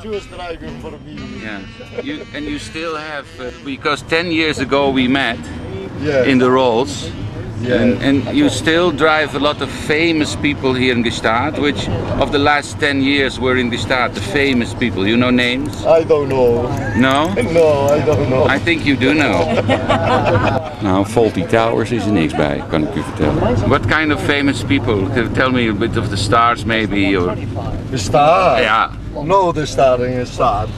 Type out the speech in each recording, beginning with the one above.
Just driving for me. Yeah. You still have, because 10 years ago we met Yes. in the Rolls. Yes. And you still drive a lot of famous people here in Gstaad, which of the last 10 years were in Gstaad, the famous people. You know names? I don't know. No? No, I don't know. I think you do know. Nou, Faulty Towers is er niks bij, kan ik u vertellen. What kind of famous people? Tell me a bit of the stars maybe, or... The star? Ja. No, the star in Gstaad.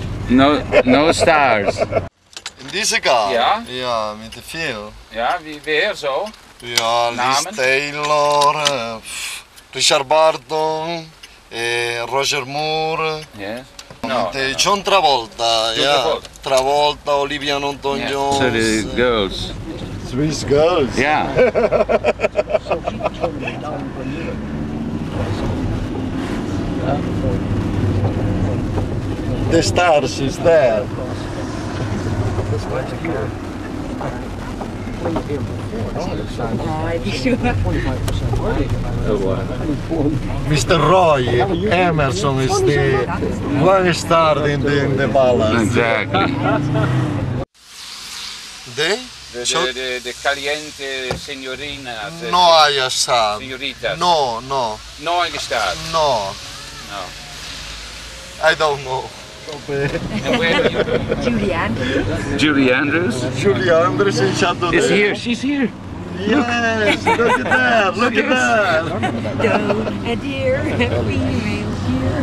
No stars. In deze kaart? Ja? Ja, met te veel. Ja, wie weer zo? Ja, Liz Namen? Taylor, Richard Barton, Roger Moore, Yes. No. John Travolta, John ja. Travolta. Travolta, Olivia Newton-Jones. So the girls. Swiss girls. Yeah. The stars is there. Mr. Roy Emerson is the one star in the balance. Exactly. The caliente signorina. no hay Gstaad. Signoritas. No. No in Gstaad. No. No. I don't know. And where do you? Julie Andrews. Julie Andrews Julia Andrews in Chateau. is here. She's here. Yes, look at that, look at that. Doe, a deer, a female deer.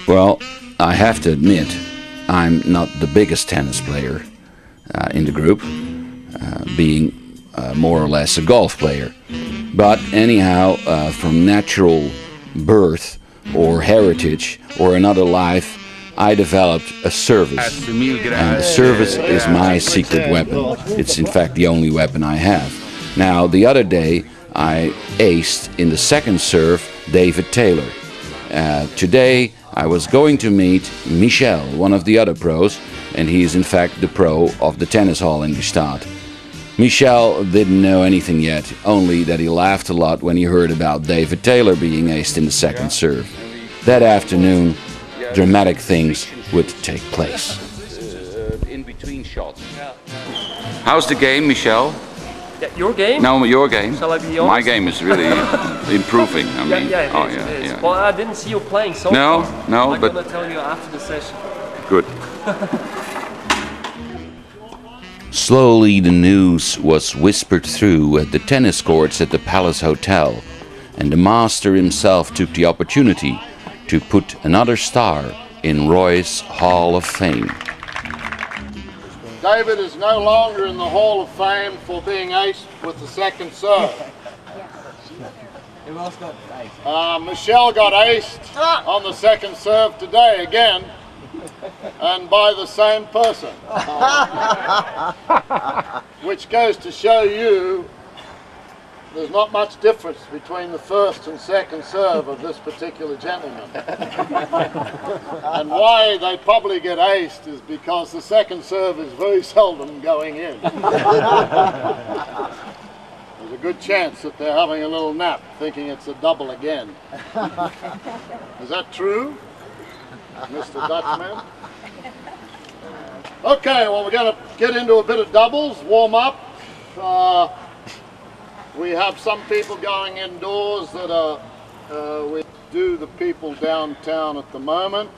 Well, I have to admit, I'm not the biggest tennis player in the group, being more or less a golf player. But anyhow, from natural birth or heritage or another life, I developed a service. And the service is my secret weapon. It's in fact the only weapon I have. Now, the other day, I aced in the second serve David Taylor. Today, I was going to meet Michel, one of the other pros, and he is in fact the pro of the tennis hall in Gstaad. Michel didn't know anything yet, only that he laughed a lot when he heard about David Taylor being aced in the second serve. That afternoon, dramatic things would take place. In between shots. How's the game, Michel? Yeah, your game? No, your game. Shall I be honest? My game is really improving. I mean, it is. Well, I didn't see you playing so No, far. no, I'm but gonna tell you after the session. good. Slowly the news was whispered through at the tennis courts at the Palace Hotel, and the master himself took the opportunity to put another star in Roy's Hall of Fame. David is no longer in the Hall of Fame for being aced with the second serve. Michel got aced on the second serve today again, and by the same person. Which goes to show you there's not much difference between the first and second serve of this particular gentleman. And why they probably get aced is because the second serve is very seldom going in. There's a good chance that they're having a little nap, thinking it's a double again. Is that true, Mr. Dutchman? Okay, well, we're going to get into a bit of doubles, warm up. We have some people going indoors that are with the people downtown at the moment.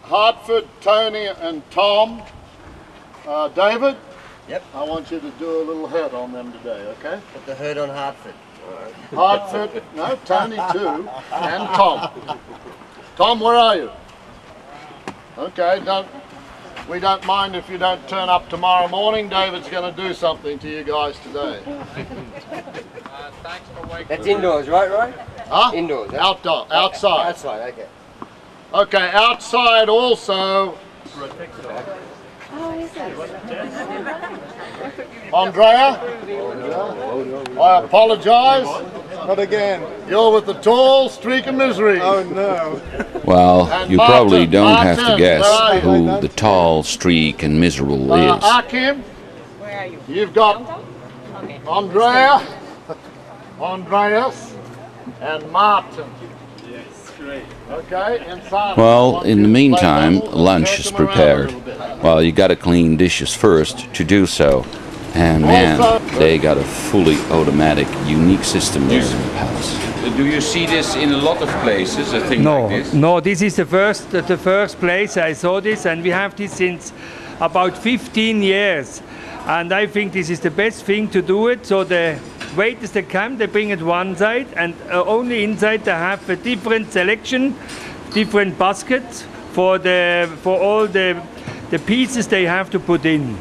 Hartford, Tony and Tom. David? Yep. I want you to do a little head on them today, okay? Put the herd on Hartford. Hartford, no, Tony too, and Tom. Tom, where are you? Okay, we don't mind if you don't turn up tomorrow morning. David's going to do something to you guys today. Thanks for waking That's indoors, right, Roy? Huh? Indoors. Huh? Outdoor, outside. Outside, okay. Okay, outside also. Andrea? I apologize. Not again. You're with the tall streak of misery. Oh no. Well, And you probably Martin, don't have to Martin, guess where are you? who the tall, streak and miserable is. Akim? you've got Andreas, and Martin. Yes, great. Okay, inside. Well, in the meantime, lunch is prepared. Well, you gotta clean dishes first to do so. And man, they got a fully automatic, unique system there in the palace. Do you see this in a lot of places, a thing like this? No, this is the first place I saw this, and we have this since about 15 years. And I think this is the best thing to do it. So the waiters they come, they bring it one side, and only inside they have a different selection, different baskets for all the pieces they have to put in.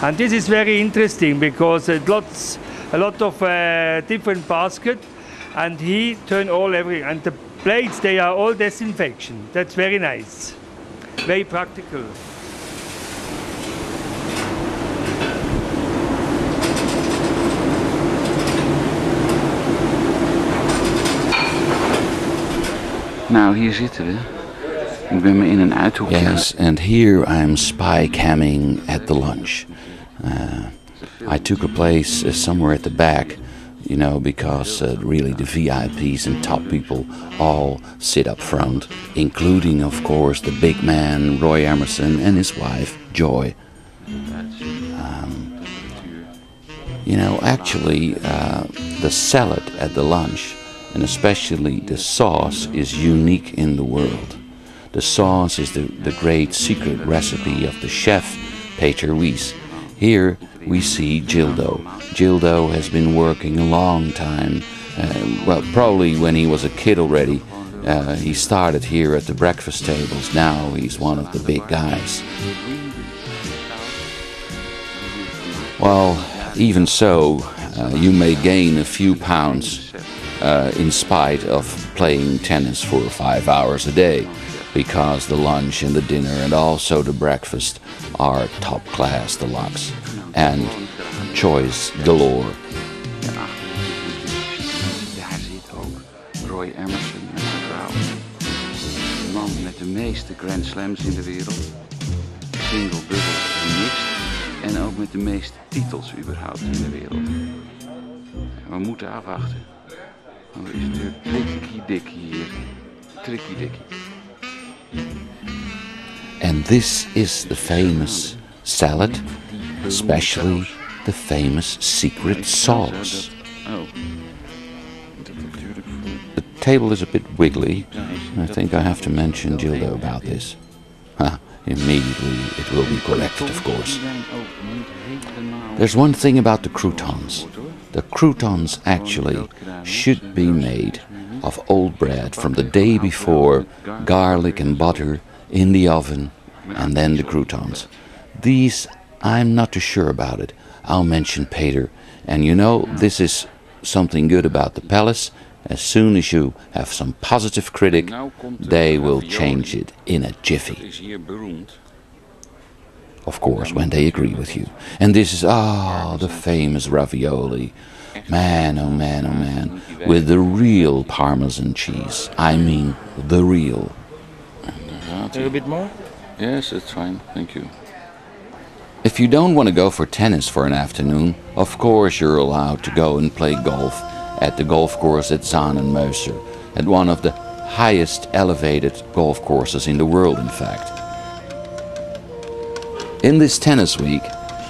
And this is very interesting because a lot of different baskets, and he turn everything. And the plates, they are all disinfection. That's very nice, very practical. Nou, hier zitten we. Ik ben me in een uithoekje. Yes, and here I'm spy camming at the lunch. I took a place somewhere at the back, you know, because really the VIPs and top people all sit up front, including, of course, the big man, Roy Emerson, and his wife, Joy. You know, actually, the salad at the lunch, and especially the sauce, is unique in the world. The sauce is the great secret recipe of the chef, Peter Wies. Here we see Gildo. Gildo has been working a long time, well, probably when he was a kid already. He started here at the breakfast tables. Now he's one of the big guys. Well, even so, you may gain a few pounds in spite of playing tennis for 5 hours a day, because the lunch and the dinner and also the breakfast are top class deluxe and choice galore. Daar zit ook Roy Emerson met zijn vrouw. De man met de meeste Grand Slams in de wereld. Single, dubbel en mixed. En ook met de meeste titels überhaupt in de wereld. We moeten afwachten. Dan is het natuurlijk tricky-dicky hier. Tricky-dicky. And this is the famous salad, especially the famous secret sauce. The table is a bit wiggly. I think I have to mention Gildo about this. Immediately it will be corrected, of course. There's one thing about the croutons. The croutons actually should be made of old bread from the day before, garlic and butter in the oven, and then the croutons. These, I'm not too sure about it. I'll mention Peter. And you know, this is something good about the palace. As soon as you have some positive critic, they will change it in a jiffy. Of course, when they agree with you. And this is, the famous ravioli. Man, oh man, oh man. With the real Parmesan cheese. I mean, the real. A little bit more? Yes, that's fine. Thank you. If you don't want to go for tennis for an afternoon, of course you're allowed to go and play golf at the golf course at Zaan and Mercer, at one of the highest elevated golf courses in the world, in fact. In this tennis week,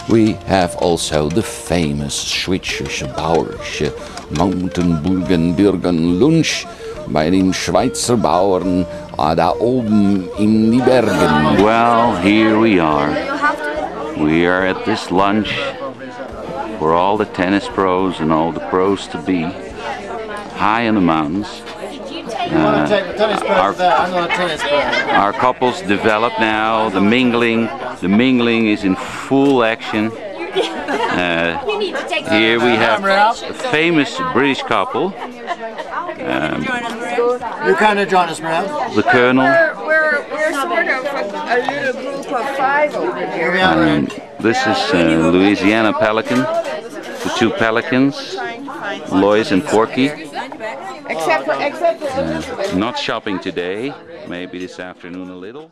we have also the famous Zwitserische Bauerische Mountainburgen Lunch bei den Schweizer Bauern da oben in die Bergen. Well, here we are. We are at this lunch for all the tennis pros and all the pros to be, high in the mountains. Our couples develop now. The mingling is in full action. Here we have a famous British couple. You kind of join us, Mel. The Colonel. We're sort of a little group of 5 over here. And this is Louisiana Pelican. The 2 pelicans, Lois and Porky. Except for Not shopping today, maybe this afternoon a little.